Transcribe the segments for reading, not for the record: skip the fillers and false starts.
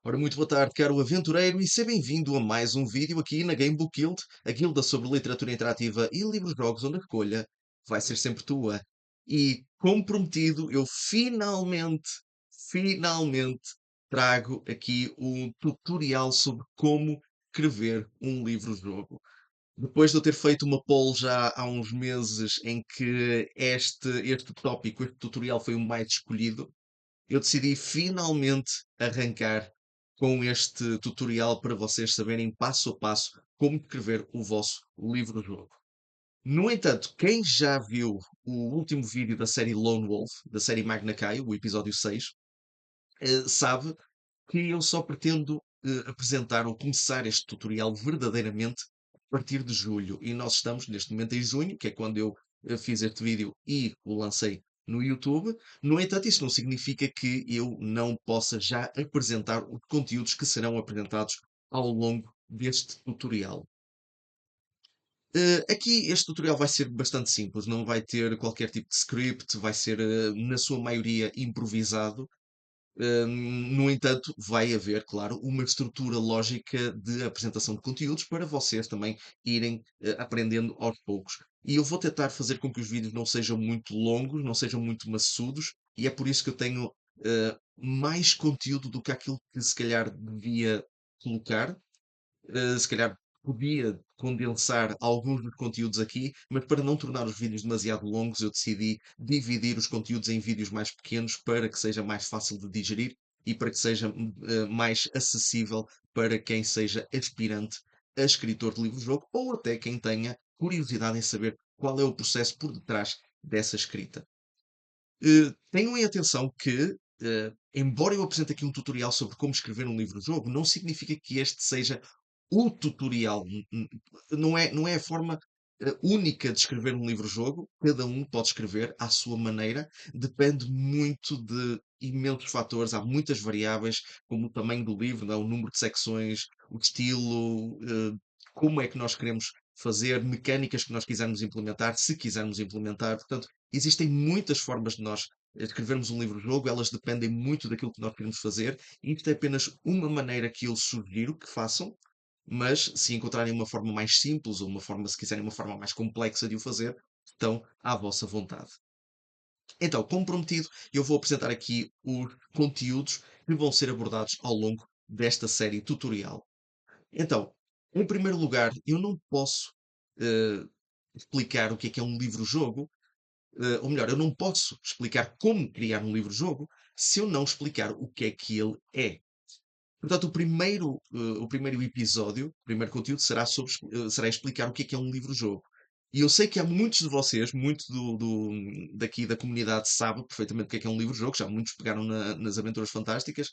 Ora, muito boa tarde, caro aventureiro, e seja bem-vindo a mais um vídeo aqui na Gamebook Guild, a guilda sobre literatura interativa e livros-jogos, onde a escolha vai ser sempre tua. E, como prometido, eu finalmente trago aqui um tutorial sobre como escrever um livro-jogo. Depois de eu ter feito uma poll já há uns meses em que este tópico, este tutorial foi o mais escolhido, eu decidi finalmente arrancar com este tutorial para vocês saberem passo a passo como escrever o vosso livro-jogo. No entanto, quem já viu o último vídeo da série Lone Wolf, da série Magna Caio, o episódio 6, sabe que eu só pretendo apresentar ou começar este tutorial verdadeiramente a partir de julho. E nós estamos neste momento em junho, que é quando eu fiz este vídeo e o lancei no YouTube. No entanto, isso não significa que eu não possa já apresentar os conteúdos que serão apresentados ao longo deste tutorial. Aqui este tutorial vai ser bastante simples, não vai ter qualquer tipo de script, vai ser na sua maioria improvisado. No entanto, vai haver, claro, uma estrutura lógica de apresentação de conteúdos para vocês também irem aprendendo aos poucos. E eu vou tentar fazer com que os vídeos não sejam muito longos, não sejam muito maçudos, e é por isso que eu tenho mais conteúdo do que aquilo que se calhar devia colocar. Se calhar podia condensar alguns dos conteúdos aqui, mas para não tornar os vídeos demasiado longos, eu decidi dividir os conteúdos em vídeos mais pequenos para que seja mais fácil de digerir e para que seja mais acessível para quem seja aspirante a escritor de livro-jogo ou até quem tenha curiosidade em saber qual é o processo por detrás dessa escrita. Tenham em atenção que, embora eu apresente aqui um tutorial sobre como escrever um livro-jogo, não significa que este seja o tutorial. Não é a forma única de escrever um livro-jogo. Cada um pode escrever à sua maneira. Depende muito de imensos fatores. Há muitas variáveis, como o tamanho do livro, não é? O número de secções, o estilo, como é que nós queremos fazer, mecânicas que nós quisermos implementar, se quisermos implementar. Portanto, existem muitas formas de nós escrevermos um livro-jogo, elas dependem muito daquilo que nós queremos fazer, e isto é apenas uma maneira que eu sugiro que façam, mas se encontrarem uma forma mais simples ou uma forma, se quiserem, uma forma mais complexa de o fazer, estão à vossa vontade. Então, como prometido, eu vou apresentar aqui os conteúdos que vão ser abordados ao longo desta série tutorial. Então, em primeiro lugar, eu não posso eh, explicar o que é um livro-jogo, ou melhor, eu não posso explicar como criar um livro-jogo se eu não explicar o que é que ele é. Portanto, o primeiro episódio, o primeiro conteúdo será explicar o que é um livro-jogo. E eu sei que há muitos de vocês, muito daqui da comunidade sabe perfeitamente o que é um livro-jogo, já muitos pegaram nas Aventuras Fantásticas,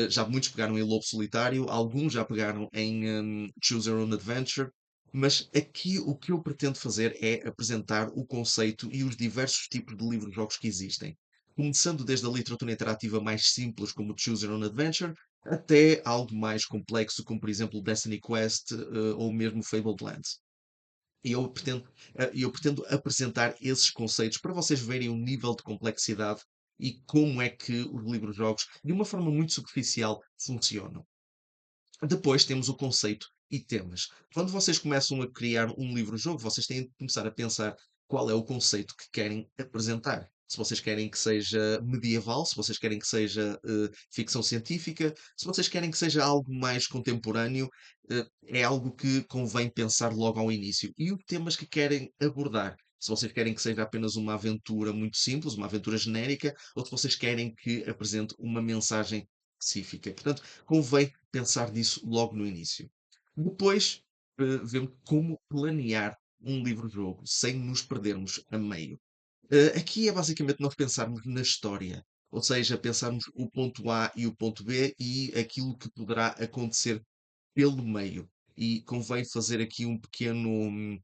já muitos pegaram em Lobo Solitário, alguns já pegaram em Choose Your Own Adventure, mas aqui o que eu pretendo fazer é apresentar o conceito e os diversos tipos de livros-jogos que existem. Começando desde a literatura interativa mais simples, como o Choose Your Own Adventure, até algo mais complexo, como por exemplo Destiny Quest, ou mesmo Fabled Lands. E eu pretendo apresentar esses conceitos para vocês verem o nível de complexidade e como é que os livros-jogos, de uma forma muito superficial, funcionam. Depois temos o conceito e temas. Quando vocês começam a criar um livro-jogo, vocês têm de começar a pensar qual é o conceito que querem apresentar. Se vocês querem que seja medieval, se vocês querem que seja ficção científica, se vocês querem que seja algo mais contemporâneo, é algo que convém pensar logo ao início. E os temas que querem abordar. Se vocês querem que seja apenas uma aventura muito simples, uma aventura genérica, ou se vocês querem que apresente uma mensagem específica. Portanto, convém pensar nisso logo no início. Depois, vemos como planear um livro-jogo sem nos perdermos a meio. Aqui é basicamente nós pensarmos na história, ou seja, pensarmos o ponto A e o ponto B e aquilo que poderá acontecer pelo meio. E convém fazer aqui um pequeno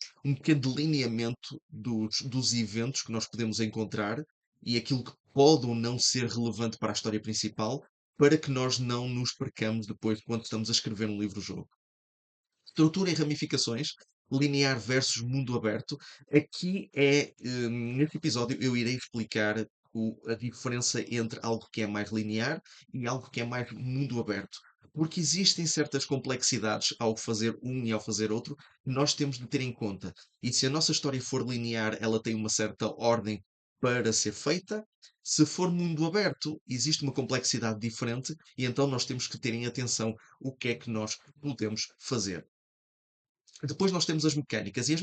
delineamento dos eventos que nós podemos encontrar e aquilo que pode ou não ser relevante para a história principal, para que nós não nos percamos depois quando estamos a escrever um livro-jogo. Estrutura e ramificações, linear versus mundo aberto. Aqui neste episódio, eu irei explicar a diferença entre algo que é mais linear e algo que é mais mundo aberto. porque existem certas complexidades ao fazer um e ao fazer outro, que nós temos de ter em conta. E se a nossa história for linear, ela tem uma certa ordem para ser feita. Se for mundo aberto, existe uma complexidade diferente e então nós temos que ter em atenção o que é que nós podemos fazer. Depois nós temos as mecânicas, e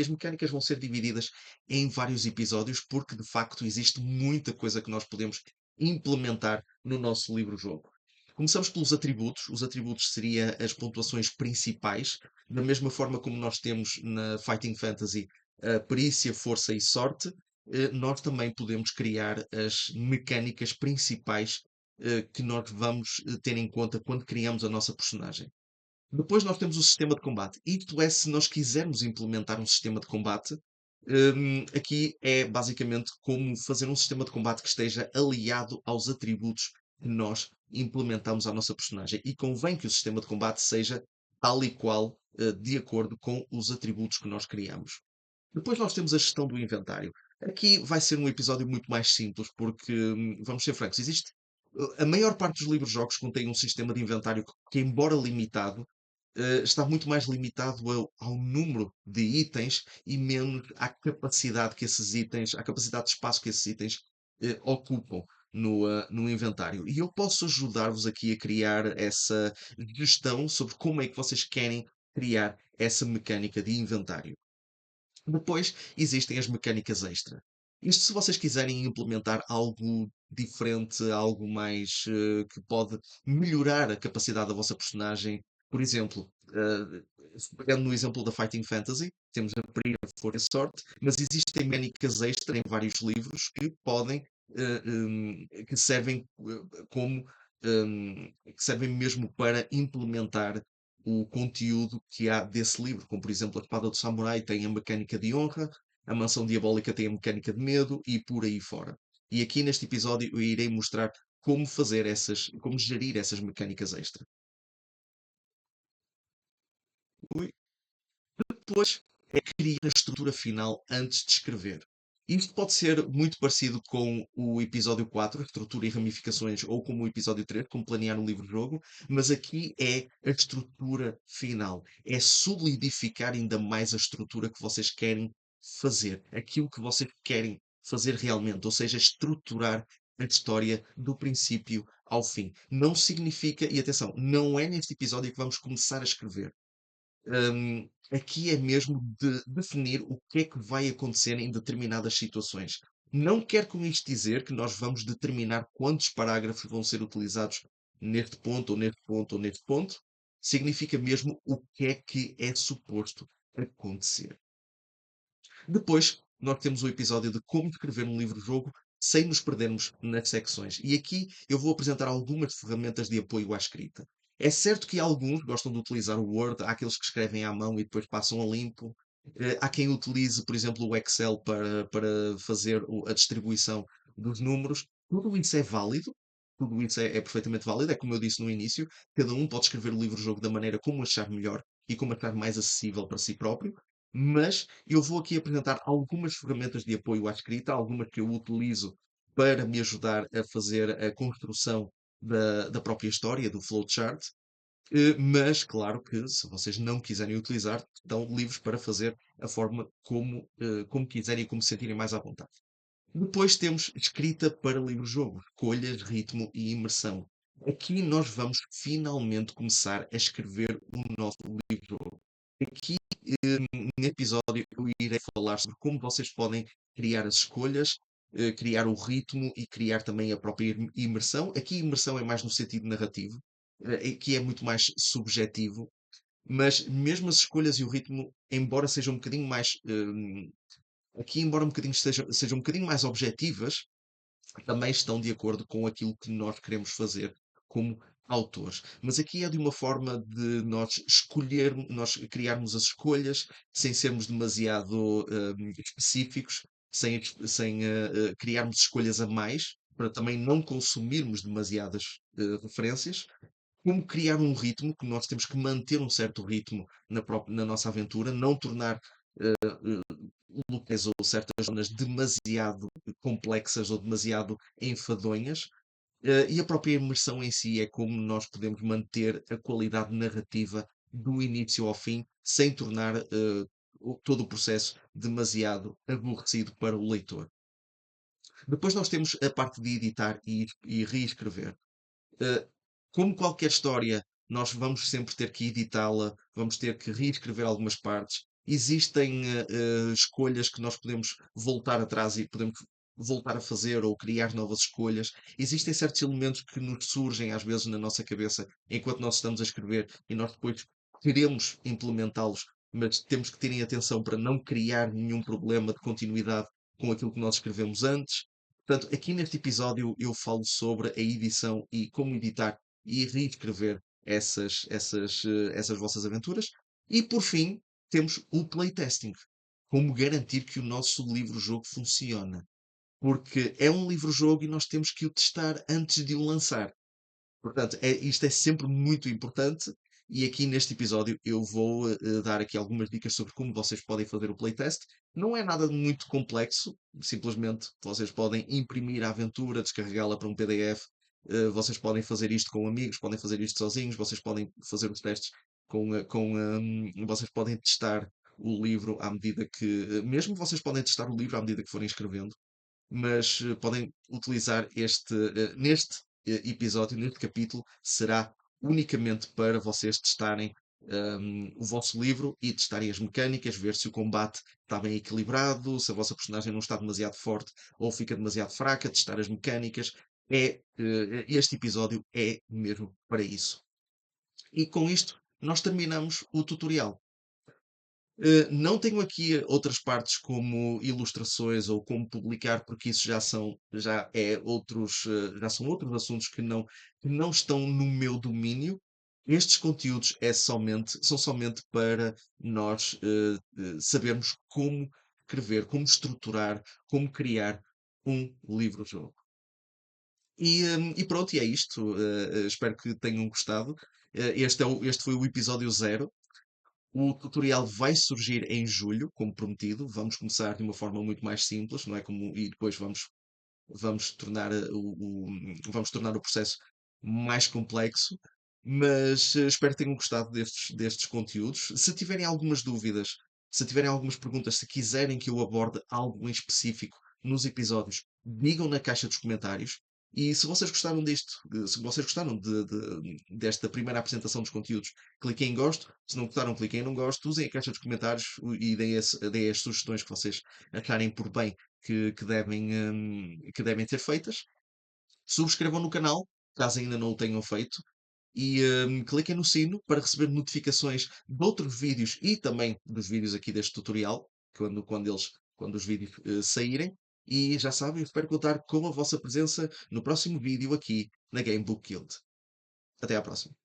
as mecânicas vão ser divididas em vários episódios, porque de facto existe muita coisa que nós podemos implementar no nosso livro-jogo. Começamos pelos atributos. Os atributos seria as pontuações principais, da mesma forma como nós temos na Fighting Fantasy a perícia, força e sorte, nós também podemos criar as mecânicas principais que nós vamos ter em conta quando criamos a nossa personagem. Depois nós temos o sistema de combate. Isto é, se nós quisermos implementar um sistema de combate, aqui é basicamente como fazer um sistema de combate que esteja aliado aos atributos que nós implementamos à nossa personagem. E convém que o sistema de combate seja tal e qual, de acordo com os atributos que nós criamos. Depois nós temos a gestão do inventário. Aqui vai ser um episódio muito mais simples, porque, vamos ser francos, existe. A maior parte dos livros-jogos contém um sistema de inventário que, embora limitado, está muito mais limitado ao número de itens e menos à capacidade que esses itens, à capacidade de espaço que esses itens ocupam no inventário. E eu posso ajudar-vos aqui a criar essa gestão sobre como é que vocês querem criar essa mecânica de inventário. Depois existem as mecânicas extra. Isto se vocês quiserem implementar algo diferente, algo mais que pode melhorar a capacidade da vossa personagem. Por exemplo, pegando no exemplo da Fighting Fantasy, temos a Priya, Força e Sorte, mas existem mecânicas extra em vários livros que podem, que servem como, que servem mesmo para implementar o conteúdo que há desse livro, como por exemplo a Espada do Samurai tem a mecânica de honra, a Mansão Diabólica tem a mecânica de medo e por aí fora. E aqui neste episódio eu irei mostrar como fazer como gerir essas mecânicas extra. Ui. Depois é criar a estrutura final antes de escrever. Isto pode ser muito parecido com o episódio 4, estrutura e ramificações, ou como o episódio 3, como planear um livro-jogo, mas aqui é a estrutura final. É solidificar ainda mais a estrutura que vocês querem fazer, aquilo que vocês querem fazer realmente, ou seja, estruturar a história do princípio ao fim. Não significa, e atenção, não é neste episódio que vamos começar a escrever. Aqui é mesmo de definir o que é que vai acontecer em determinadas situações. Não quer com isto dizer que nós vamos determinar quantos parágrafos vão ser utilizados neste ponto, ou neste ponto, ou neste ponto. Significa mesmo o que é suposto acontecer. Depois, nós temos o episódio de como escrever um livro-jogo sem nos perdermos nas secções. E aqui eu vou apresentar algumas ferramentas de apoio à escrita. É certo que alguns gostam de utilizar o Word, há aqueles que escrevem à mão e depois passam a limpo. Há quem utilize, por exemplo, o Excel para fazer a distribuição dos números. Tudo isso é válido, tudo isso é perfeitamente válido. É como eu disse no início, cada um pode escrever o livro-jogo da maneira como achar melhor e como achar mais acessível para si próprio. Mas eu vou aqui apresentar algumas ferramentas de apoio à escrita, algumas que eu utilizo para me ajudar a fazer a construção da própria história, do flowchart. Mas, claro que se vocês não quiserem utilizar, estão livres para fazer a forma como quiserem e como se sentirem mais à vontade. Depois temos escrita para livro-jogo, escolhas, ritmo e imersão. Aqui nós vamos finalmente começar a escrever o nosso livro-jogo. Aqui, neste episódio, eu irei falar sobre como vocês podem criar as escolhas, criar o ritmo e criar também a própria imersão. Aqui, imersão é mais no sentido narrativo, aqui é muito mais subjetivo, mas mesmo as escolhas e o ritmo, embora sejam um bocadinho mais aqui, embora um bocadinho sejam um bocadinho mais objetivas, também estão de acordo com aquilo que nós queremos fazer como autores. Mas aqui é de uma forma de nós escolhermos, nós criarmos as escolhas sem sermos demasiado específicos, sem criarmos escolhas a mais, para também não consumirmos demasiadas referências. Como criar um ritmo, que nós temos que manter um certo ritmo na nossa aventura, não tornar locais ou certas zonas demasiado complexas ou demasiado enfadonhas. E a própria imersão em si é como nós podemos manter a qualidade narrativa do início ao fim, sem tornar todo o processo demasiado aborrecido para o leitor. Depois nós temos a parte de editar e reescrever. Eh, Como qualquer história, nós vamos sempre ter que editá-la, vamos ter que reescrever algumas partes. Existem escolhas que nós podemos voltar atrás e podemos voltar a fazer ou criar novas escolhas. Existem certos elementos que nos surgem às vezes na nossa cabeça enquanto nós estamos a escrever e nós depois queremos implementá-los, mas temos que ter atenção para não criar nenhum problema de continuidade com aquilo que nós escrevemos antes. Portanto, aqui neste episódio eu falo sobre a edição e como editar e reescrever essas vossas aventuras. E por fim, temos o playtesting. Como garantir que o nosso livro-jogo funciona. Porque é um livro-jogo e nós temos que o testar antes de o lançar. Portanto, isto é sempre muito importante. E aqui neste episódio eu vou dar aqui algumas dicas sobre como vocês podem fazer o playtest. Não é nada de muito complexo, simplesmente vocês podem imprimir a aventura, descarregá-la para um PDF. Vocês podem fazer isto com amigos, podem fazer isto sozinhos, vocês podem fazer os testes vocês podem testar o livro à medida que. Mesmo vocês podem testar o livro à medida que forem escrevendo, mas podem utilizar neste episódio, neste capítulo, será unicamente para vocês testarem o vosso livro e testarem as mecânicas, ver se o combate está bem equilibrado, se a vossa personagem não está demasiado forte ou fica demasiado fraca, testar as mecânicas. Este episódio é mesmo para isso. E com isto, nós terminamos o tutorial. Não tenho aqui outras partes como ilustrações ou como publicar, porque isso já são outros assuntos que não estão no meu domínio. Estes conteúdos são somente para nós sabermos como escrever, como estruturar, como criar um livro-jogo. E pronto, e é isto. Espero que tenham gostado. Este foi o episódio zero. O tutorial vai surgir em julho, como prometido. Vamos começar de uma forma muito mais simples, não é como e depois vamos tornar vamos tornar o processo mais complexo. Mas espero que tenham gostado destes conteúdos. Se tiverem algumas dúvidas, se tiverem algumas perguntas, se quiserem que eu aborde algo em específico nos episódios, digam na caixa dos comentários. E se vocês gostaram se vocês gostaram desta primeira apresentação dos conteúdos, cliquem em gosto. Se não gostaram, cliquem em não gosto. Usem a caixa dos comentários e deem as sugestões que vocês acharem por bem que devem ser feitas. Subscrevam no canal, caso ainda não o tenham feito. E cliquem no sino para receber notificações de outros vídeos e também dos vídeos aqui deste tutorial, quando os vídeos saírem. E já sabem, eu espero contar com a vossa presença no próximo vídeo aqui na Gamebook Guild. Até à próxima.